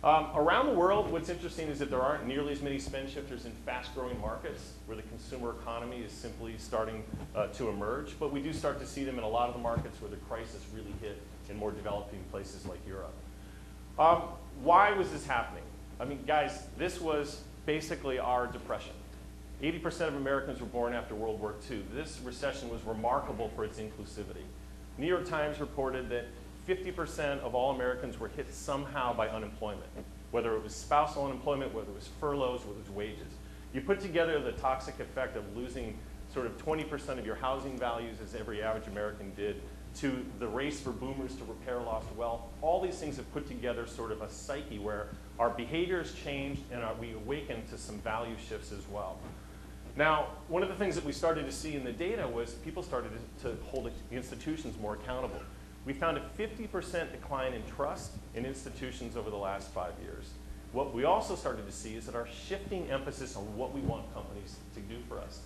Around the world, what's interesting is that there aren't nearly as many spend shifters in fast-growing markets where the consumer economy is simply starting to emerge. But we do start to see them in a lot of the markets where the crisis really hit in more developing places like Europe. Why was this happening? I mean, guys, this was basically our depression. 80% of Americans were born after World War II. This recession was remarkable for its inclusivity. New York Times reported that 50% of all Americans were hit somehow by unemployment, whether it was spousal unemployment, whether it was furloughs, whether it was wages. You put together the toxic effect of losing sort of 20% of your housing values, as every average American did, to the race for boomers to repair lost wealth. All these things have put together sort of a psyche where our behaviors changed and we awakened to some value shifts as well. Now, one of the things that we started to see in the data was people started to hold institutions more accountable. We found a 50% decline in trust in institutions over the last 5 years. What we also started to see is that our shifting emphasis on what we want companies to do for us.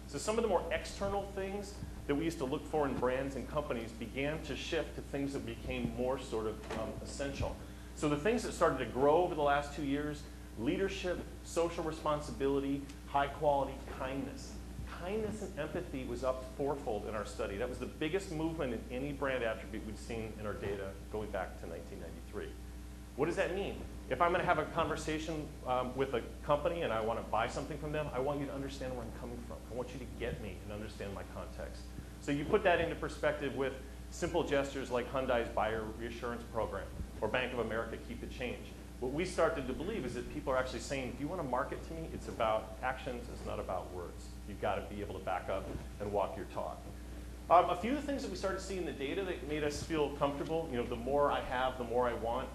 So some of the more external things that we used to look for in brands and companies began to shift to things that became more sort of essential. So the things that started to grow over the last 2 years, leadership, social responsibility, high quality, kindness. Kindness and empathy was up fourfold in our study. That was the biggest movement in any brand attribute we'd seen in our data going back to 1993. What does that mean? If I'm going to have a conversation with a company and I want to buy something from them, I want you to understand where I'm coming from. I want you to get me and understand my context. So you put that into perspective with simple gestures like Hyundai's Buyer Reassurance Program or Bank of America Keep the Change. What we started to believe is that people are actually saying, if you want to market to me, it's about actions, it's not about words. You've got to be able to back up and walk your talk. A few of the things that we started to see in the data that made us feel comfortable, you know, the more I have, the more I want,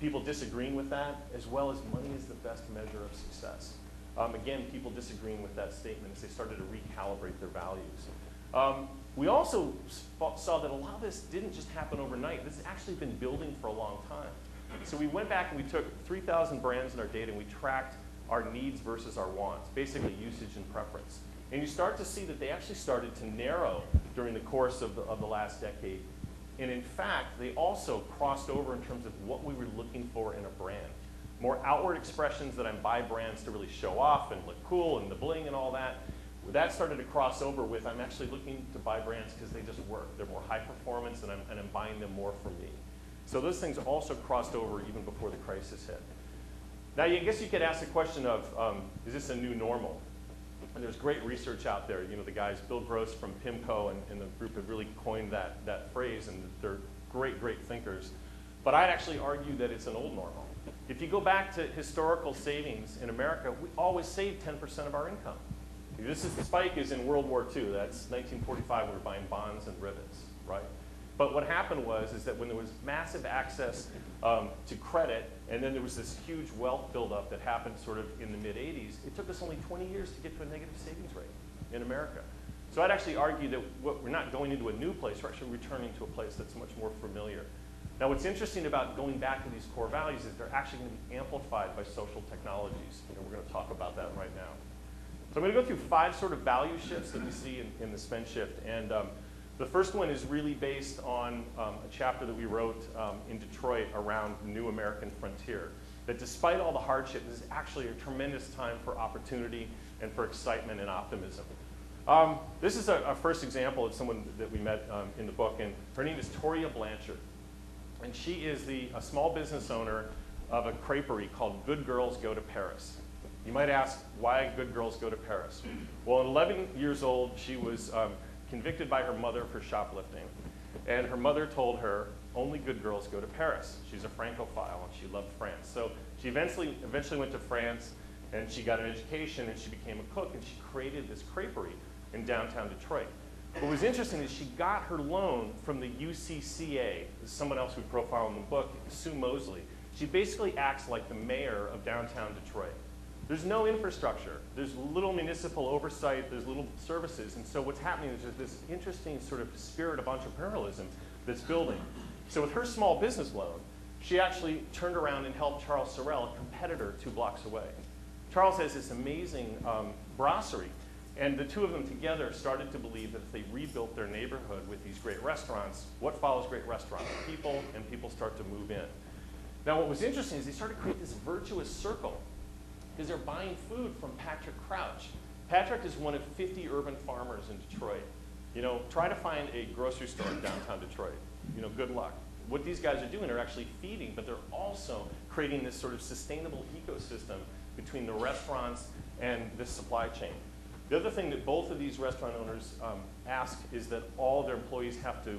people disagreeing with that, as well as money is the best measure of success. Again, people disagreeing with that statement as they started to recalibrate their values. We also saw that a lot of this didn't just happen overnight. This has actually been building for a long time. So we went back and we took 3,000 brands in our data and we tracked our needs versus our wants, basically usage and preference. And you start to see that they actually started to narrow during the course of the last decade. And in fact, they also crossed over in terms of what we were looking for in a brand. More outward expressions that I buy brands to really show off and look cool and the bling and all that. That started to cross over with I'm actually looking to buy brands because they just work. They're more high performance and I'm buying them more for me. So those things also crossed over even before the crisis hit. Now, I guess you could ask the question of, is this a new normal? And there's great research out there. You know, the guys, Bill Gross from PIMCO and the group have really coined that phrase, and they're great, great thinkers. But I'd actually argue that it's an old normal. If you go back to historical savings in America, we always saved 10% of our income. This spike is in World War II. That's 1945. We were buying bonds and rivets, right? But what happened is that when there was massive access to credit, and then there was this huge wealth buildup that happened sort of in the mid-'80s, it took us only 20 years to get to a negative savings rate in America. So I'd actually argue that we're not going into a new place, we're actually returning to a place that's much more familiar. Now what's interesting about going back to these core values is they're actually going to be amplified by social technologies. You know, we're going to talk about that right now. So I'm going to go through 5 sort of value shifts that we see in the spend shift. And the first one is really based on a chapter that we wrote in Detroit around the new American frontier. That despite all the hardship, this is actually a tremendous time for opportunity and for excitement and optimism. This is a first example of someone that we met in the book, and her name is Toria Blanchard. And she is a small business owner of a creperie called Good Girls Go to Paris. You might ask, why Good Girls Go to Paris? Well, at 11 years old, she was convicted by her mother for shoplifting. And her mother told her, only good girls go to Paris. She's a Francophile, and she loved France. So she eventually went to France, and she got an education, and she became a cook, and she created this creperie in downtown Detroit. What was interesting is she got her loan from the UCCA. This is someone else we profile in the book, Sue Mosley. She basically acts like the mayor of downtown Detroit. There's no infrastructure. There's little municipal oversight. There's little services. And so what's happening is there's this interesting sort of spirit of entrepreneurialism that's building. So with her small business loan, she actually turned around and helped Charles Sorrell, a competitor 2 blocks away. Charles has this amazing brasserie. And the two of them together started to believe that if they rebuilt their neighborhood with these great restaurants, what follows great restaurants? People, and people start to move in. Now, what was interesting is they started to create this virtuous circle because they're buying food from Patrick Crouch. Patrick is one of 50 urban farmers in Detroit. You know, try to find a grocery store in downtown Detroit. You know, good luck. What these guys are doing, they're actually feeding, but they're also creating this sort of sustainable ecosystem between the restaurants and this supply chain. The other thing that both of these restaurant owners ask is that all their employees have to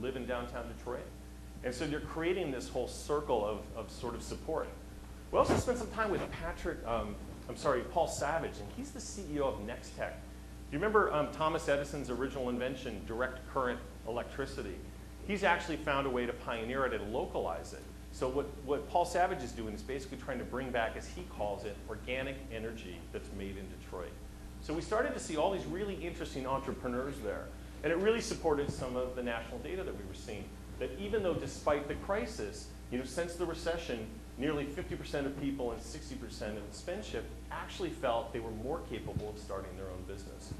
live in downtown Detroit. And so they're creating this whole circle of sort of support. We also spent some time with Paul Savage, and he's the CEO of Nextech. Do you remember Thomas Edison's original invention, direct current electricity? He's actually found a way to pioneer it and localize it. So what Paul Savage is doing is basically trying to bring back, as he calls it, organic energy that's made in Detroit. So we started to see all these really interesting entrepreneurs there. And it really supported some of the national data that we were seeing, that even though despite the crisis, you know, since the recession, nearly 50% of people and 60% of the spend shift actually felt they were more capable of starting their own business.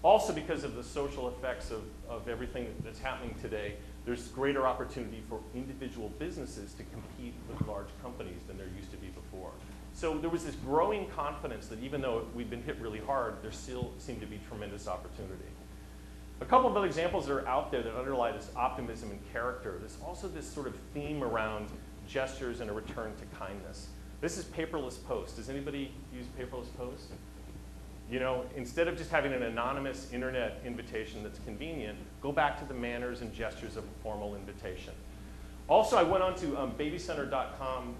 Also, because of the social effects of everything that's happening today, there's greater opportunity for individual businesses to compete with large companies than there used to be before. So there was this growing confidence that even though we've been hit really hard, there still seemed to be tremendous opportunity. A couple of other examples that are out there that underlie this optimism and character. There's also this sort of theme around gestures and a return to kindness. This is paperless post. Does anybody use paperless post? You know, instead of just having an anonymous internet invitation that's convenient, go back to the manners and gestures of a formal invitation. Also, I went on to babycenter.com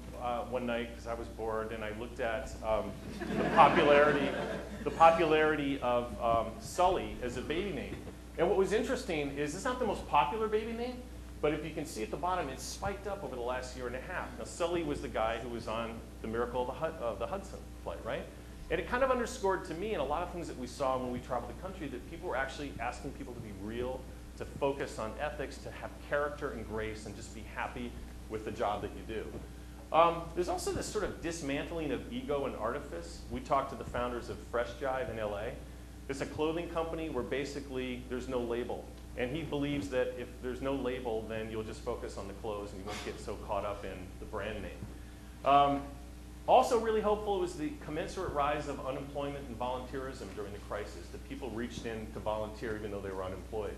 one night because I was bored, and I looked at the popularity of Sully as a baby name. And what was interesting is it's not the most popular baby name, but if you can see at the bottom, it's spiked up over the last year and a half. Now, Sully was the guy who was on the Miracle of the Hudson flight, right? And it kind of underscored to me and a lot of things that we saw when we traveled the country that people were actually asking people to be real, to focus on ethics, to have character and grace, and just be happy with the job that you do. There's also this sort of dismantling of ego and artifice. We talked to the founders of Fresh Jive in LA. It's a clothing company where basically there's no label. And he believes that if there's no label, then you'll just focus on the clothes and you won't get so caught up in the brand name. Also really hopeful was the commensurate rise of unemployment and volunteerism during the crisis, that people reached in to volunteer even though they were unemployed.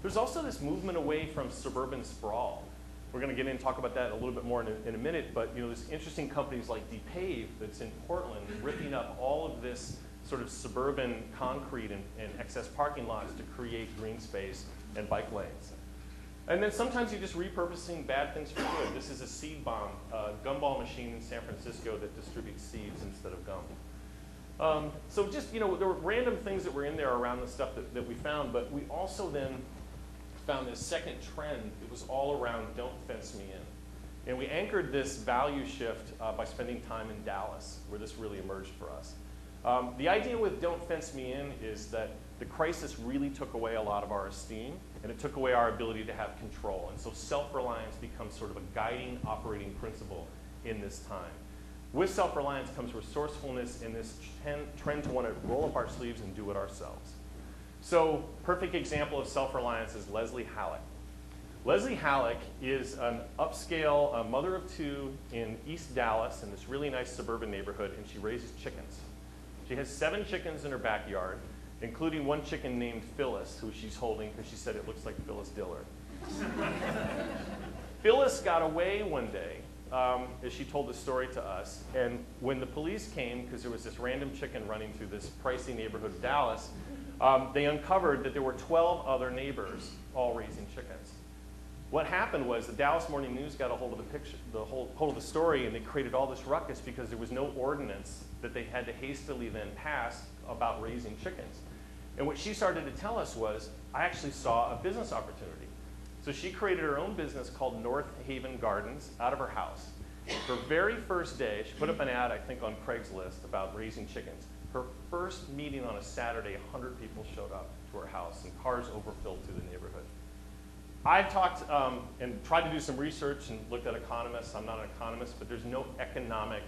There's also this movement away from suburban sprawl. We're going to get in and talk about that a little bit more in a minute, but you know, there's interesting companies like DePave that's in Portland ripping up all of this sort of suburban concrete and excess parking lots to create green space and bike lanes. And then sometimes you're just repurposing bad things for good. This is a seed bomb, gumball machine in San Francisco that distributes seeds instead of gum. So just, you know, there were random things that were in there around the stuff that we found, but we also then found this second trend. It was all around don't fence me in. And we anchored this value shift by spending time in Dallas, where this really emerged for us. The idea with don't fence me in is that the crisis really took away a lot of our esteem, and it took away our ability to have control. And so self-reliance becomes sort of a guiding operating principle in this time. With self-reliance comes resourcefulness and this trend to want to roll up our sleeves and do it ourselves. So perfect example of self-reliance is Leslie Halleck. Leslie Halleck is an upscale mother of two in East Dallas in this really nice suburban neighborhood, and she raises chickens. She has 7 chickens in her backyard, including one chicken named Phyllis, who she's holding because she said it looks like Phyllis Diller. Phyllis got away one day, as she told the story to us, and when the police came, because there was this random chicken running through this pricey neighborhood of Dallas, they uncovered that there were 12 other neighbors all raising chickens. What happened was the Dallas Morning News got a hold of the picture, hold of the story, and they created all this ruckus because there was no ordinance that they had to hastily then pass about raising chickens. And what she started to tell us was, I actually saw a business opportunity. So she created her own business called North Haven Gardens out of her house. Her very first day, she put up an ad, I think, on Craigslist about raising chickens. Her first meeting on a Saturday, 100 people showed up to her house, and cars overfilled through the neighborhood. I've talked and tried to do some research and looked at economists. I'm not an economist, but there's no economic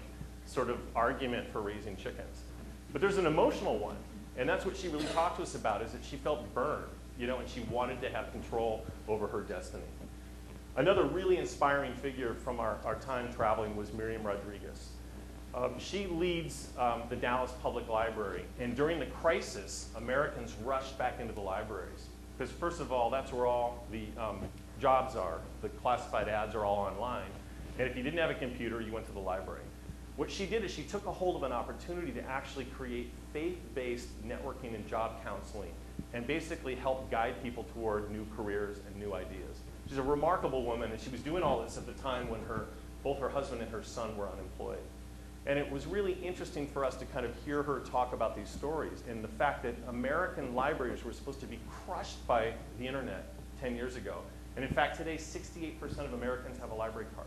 sort of argument for raising chickens. But there's an emotional one, and that's what she really talked to us about, is that she felt burned, you know, and she wanted to have control over her destiny. Another really inspiring figure from our time traveling was Miriam Rodriguez. She leads the Dallas Public Library, and during the crisis, Americans rushed back into the libraries. Because first of all, that's where all the jobs are. The classified ads are all online. And if you didn't have a computer, you went to the library. What she did is she took a hold of an opportunity to actually create faith-based networking and job counseling and basically help guide people toward new careers and new ideas. She's a remarkable woman, and she was doing all this at the time when both her husband and her son were unemployed. And it was really interesting for us to kind of hear her talk about these stories and the fact that American libraries were supposed to be crushed by the internet 10 years ago. And in fact, today, 68% of Americans have a library card,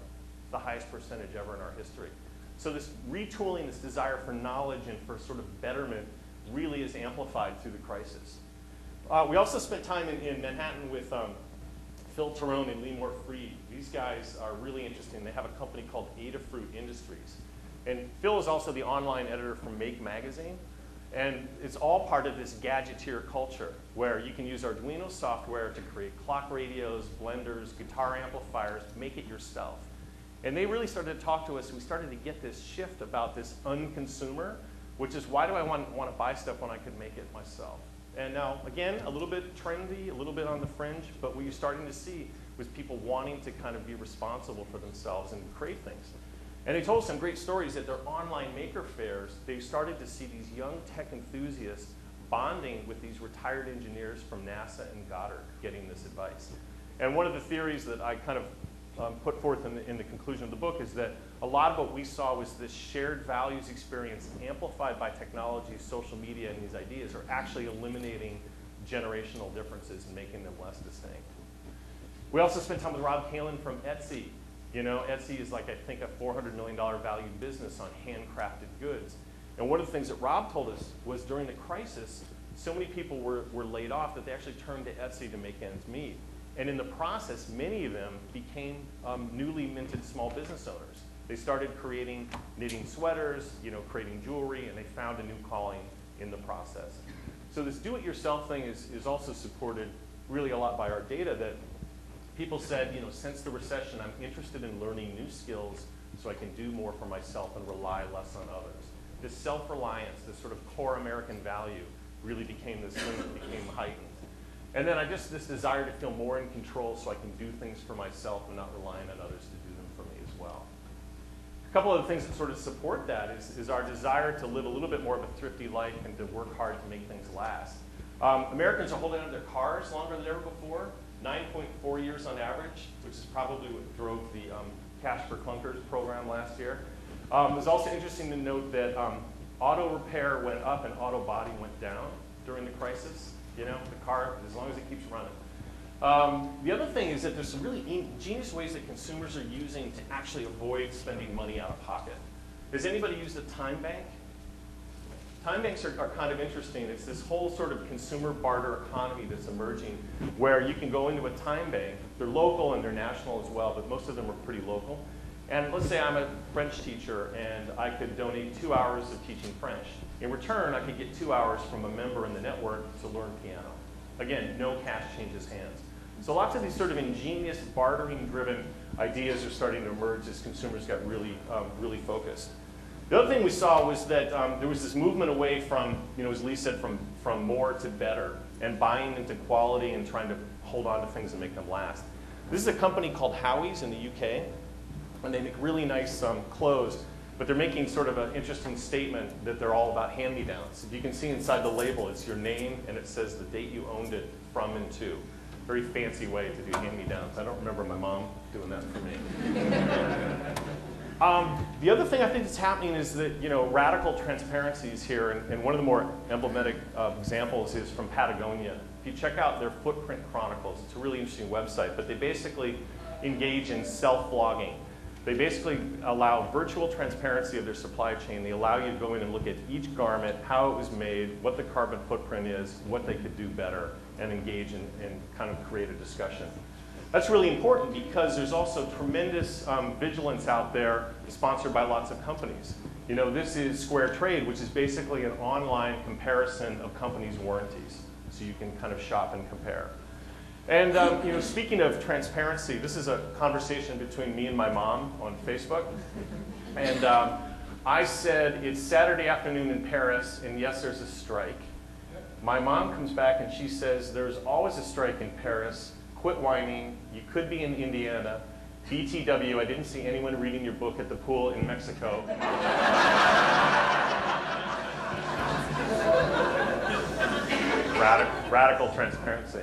the highest percentage ever in our history. So this retooling, this desire for knowledge and for sort of betterment really is amplified through the crisis. We also spent time in Manhattan with Phil Terone and Lee Moore-Freed. These guys are really interesting. They have a company called Adafruit Industries. And Phil is also the online editor for Make magazine. And it's all part of this gadgeteer culture where you can use Arduino software to create clock radios, blenders, guitar amplifiers, make it yourself. And they really started to talk to us. We started to get this shift about this unconsumer, which is why do I want to buy stuff when I could make it myself? And now, again, a little bit trendy, a little bit on the fringe, but what you're starting to see was people wanting to kind of be responsible for themselves and create things. And they told us some great stories at their online maker fairs. They started to see these young tech enthusiasts bonding with these retired engineers from NASA and Goddard getting this advice. And one of the theories that I kind of put forth in the conclusion of the book is that a lot of what we saw was this shared values experience amplified by technology, social media, and these ideas are actually eliminating generational differences and making them less distinct. We also spent time with Rob Kalin from Etsy. You know, Etsy is like, I think, a $400 million valued business on handcrafted goods. And one of the things that Rob told us was during the crisis, so many people were laid off that they actually turned to Etsy to make ends meet. And in the process, many of them became newly minted small business owners. They started creating knitting sweaters, you know, creating jewelry, and they found a new calling in the process. So this do-it-yourself thing is also supported really a lot by our data that people said, you know, since the recession, I'm interested in learning new skills so I can do more for myself and rely less on others. This self-reliance, this sort of core American value really became this thing that became heightened. And then this desire to feel more in control so I can do things for myself and not relying on others to do them for me as well. A couple of the things that sort of support that is our desire to live a little bit more of a thrifty life and to work hard to make things last. Americans are holding on to their cars longer than ever before, 9.4 years on average, which is probably what drove the Cash for Clunkers program last year. It was also interesting to note that auto repair went up and auto body went down during the crisis. You know, the car, as long as it keeps running. The other thing is that there's some really ingenious ways that consumers are using to actually avoid spending money out of pocket. Has anybody used a time bank? Time banks are kind of interesting. It's this whole sort of consumer barter economy that's emerging where you can go into a time bank. They're local and they're national as well, but most of them are pretty local. And let's say I'm a French teacher and I could donate 2 hours of teaching French. In return, I could get 2 hours from a member in the network to learn piano. Again, no cash changes hands. So lots of these sort of ingenious bartering-driven ideas are starting to emerge as consumers got really, really focused. The other thing we saw was that there was this movement away from, you know, as Lee said, from more to better and buying into quality and trying to hold on to things and make them last. This is a company called Howie's in the UK, and they make really nice clothes, but they're making sort of an interesting statement that they're all about hand-me-downs. If you can see inside the label, it's your name, and it says the date you owned it from and to. Very fancy way to do hand-me-downs. I don't remember my mom doing that for me. The other thing I think that's happening is that, you know, radical transparency is here, and one of the more emblematic examples is from Patagonia. If you check out their Footprint Chronicles, it's a really interesting website, but they basically engage in self-vlogging. They basically allow virtual transparency of their supply chain. They allow you to go in and look at each garment, how it was made, what the carbon footprint is, what they could do better, and engage in kind of create a discussion. That's really important because there's also tremendous vigilance out there sponsored by lots of companies. You know, this is Square Trade, which is basically an online comparison of companies' warranties. So you can kind of shop and compare. And speaking of transparency, this is a conversation between me and my mom on Facebook. And I said, it's Saturday afternoon in Paris, and yes, there's a strike. My mom comes back and she says, there's always a strike in Paris. Quit whining. You could be in Indiana. BTW, I didn't see anyone reading your book at the pool in Mexico. Radical transparency.